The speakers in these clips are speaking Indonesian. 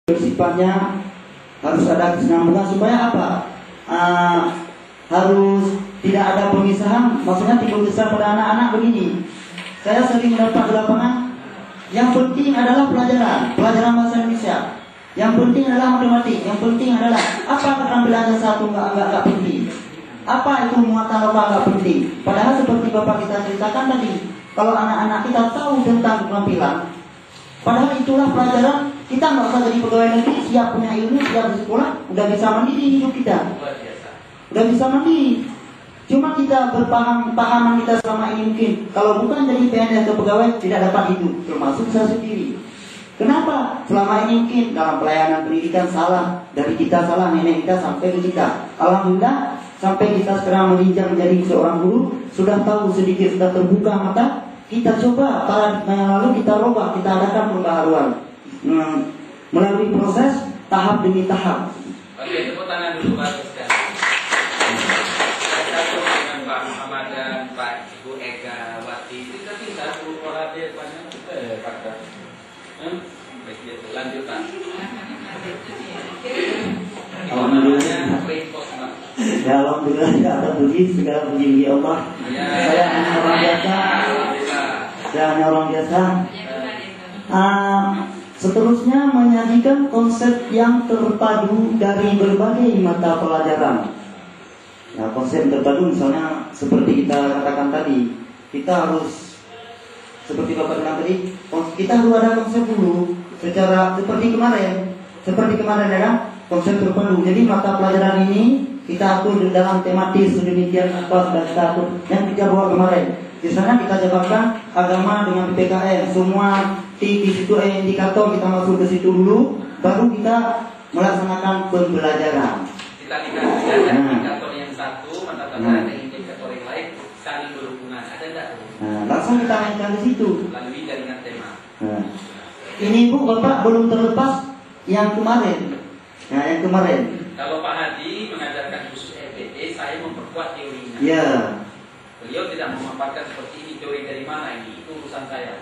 bersifatnya harus ada kesinambungan supaya apa? Harus tidak ada pemisahan. Maksudnya timbul besar pada anak-anak begini. Saya sering mendapat di lapangan. Yang penting adalah pelajaran bahasa Indonesia. Yang penting adalah matematik. Yang penting adalah apa keterampilannya satu nggak penting. Apa itu muatan lokal nggak penting. Padahal seperti Bapak kita ceritakan tadi, kalau anak-anak kita tahu tentang keterampilan, padahal itulah pelajaran. Kita nggak usah jadi pegawai negeri, siap punya ilmu, siap di sekolah, udah bisa mandiri hidup kita, udah bisa mandiri. Cuma kita pahaman kita selama ini mungkin kalau bukan jadi PNS atau pegawai tidak dapat hidup, termasuk saya sendiri. Kenapa? Selama ini mungkin dalam pelayanan pendidikan salah, dari kita salah, nenek kita sampai ke kita. Alhamdulillah sampai kita sekarang menginjak menjadi seorang guru, sudah tahu sedikit, sudah terbuka mata. Kita coba paradigma yang lalu kita robah, kita adakan pembaharuan melalui proses tahap demi tahap. Oke, tepuk tangan dulu Pak Rizka. Saya satu dengan Pak Muhammad dan Pak Ibu Ega Wati. Kita tinggal 10 orang dia banyak Pak. Lanjutkan. Alhamdulillah. Ya alhamdulillah ada puji segala puji bagi Allah. Saya hanya orang biasa. Saya hanya orang biasa. Seterusnya menyajikan konsep yang terpadu dari berbagai mata pelajaran. Ya, konsep terpadu misalnya seperti kita katakan tadi, kita harus seperti Bapak bilang tadi, kita harus ada konsep dulu secara seperti kemarin ya kan, konsep terpadu. Jadi mata pelajaran ini kita atur di dalam tematis sedemikian apa dan kita atur yang kita bawa kemarin. Misalnya kita jabarkan agama dengan PPKN, semua di situ indikator kita masuk ke situ dulu, baru kita melaksanakan pembelajaran. Kita lihat indikator yang satu, mata pelajaran dengan indikator yang lain saling berhubungan. Ada enggak? Langsung kita mainkan di situ. Melalui jaringan tema. Ini Bu, Bapak belum terlepas yang kemarin. Nah, yang kemarin. Kalau Pak Hadi mengajarkan khusus RPT, saya memperkuat teorinya. Ya. Beliau tidak memaparkan seperti ini, teori dari mana ini, itu urusan saya.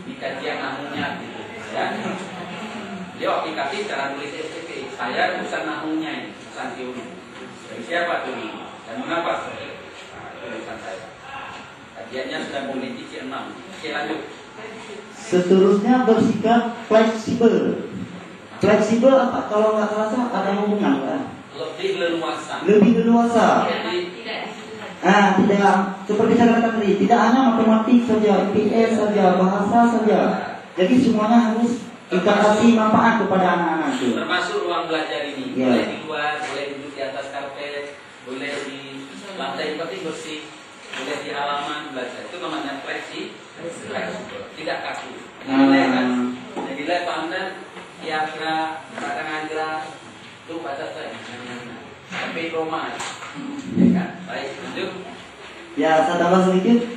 Di kajian nahunya gitu, ya. Beliau aplikatif cara nulis SPP. Saya urusan nahunya ini, urusan teori. Dari siapa teori dan mengapa? Nah, itu urusan saya. Kajiannya sudah mulai di 6. Oke, lanjut. Seterusnya bersikap fleksibel. Fleksibel apa? Kalau nggak salah ada hubungan kan? Lebih leluasa. Lebih leluasa. Jadi tidak seperti saya katakan tadi, tidak hanya matematik saja, IPS saja, bahasa saja. Jadi semuanya harus kita kasih manfaat kepada anak-anak itu. Termasuk ruang belajar ini, Ya. boleh di luar, boleh duduk di atas karpet, boleh di lantai penting bersih, boleh di halaman belajar. Itu namanya fleksibel, tidak kaku. Nilai kan, nilai pandang, kira-kira, kadang-kadang itu baca saya. Tapi Roma, ya kan? Baik, lanjut. Ya, saya tambah sedikit.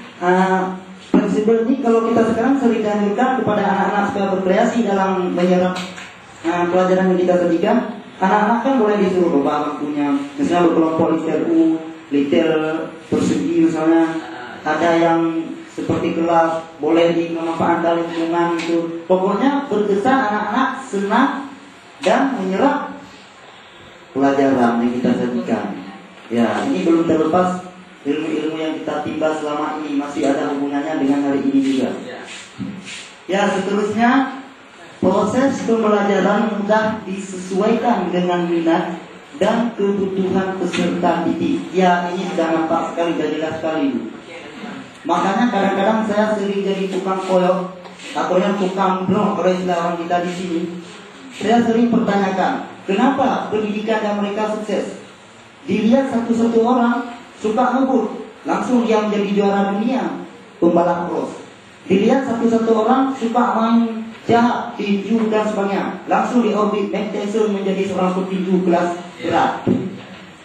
Fleksibel ini kalau kita sekarang sering dianjurkan kepada anak-anak supaya berkreasi dalam menyerap pelajaran yang kita sediakan. Anak-anak kan boleh disuruh bapak waktunya, misalnya berkelompok liter persegi misalnya. Ada yang seperti kelas boleh dimanfaatkan lingkungan itu. Pokoknya berkesan anak-anak senang dan menyerap pelajaran yang kita sajikan. Ya, ini belum terlepas ilmu-ilmu yang kita timba selama ini, masih ada hubungannya dengan hari ini juga. Ya, seterusnya proses pembelajaran mudah disesuaikan dengan minat dan kebutuhan peserta didik. Ya, ini sudah nampak sekali, sudah jelas sekali. Makanya kadang-kadang saya sering jadi tukang koyok atau yang tukang blok kalau istilah orang kita di sini. Saya sering pertanyakan, kenapa pendidikan yang mereka sukses? Dilihat satu-satu orang suka ngebut, langsung dia menjadi juara dunia pembalap cross. Dilihat satu-satu orang suka main jahat, tinju dan sebagainya, langsung di orbit Mike Tyson menjadi seorang petinju kelas berat.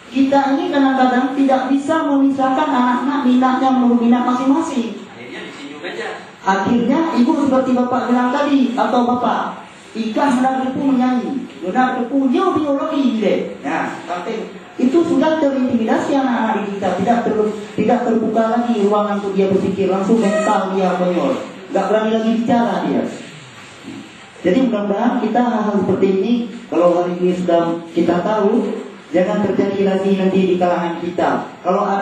Kita ini kadang-kadang tidak bisa memisahkan anak-anak minatnya menurut minat masing-masing. Akhirnya ditinju aja. Akhirnya ibu seperti bapak bilang tadi atau bapak, Ika hendak depu menyanyi, hendak depu jauh biologi deh. Nah, sampai itu sudah terintimidasi anak-anak kita, tidak terbuka lagi ruangan untuk dia berpikir, langsung mental dia konyol, nggak berani lagi bicara dia. Jadi mudah-mudahan kita hal-hal seperti ini, kalau hal ini sudah kita tahu, jangan terjadi lagi nanti di kalangan kita. Kalau ada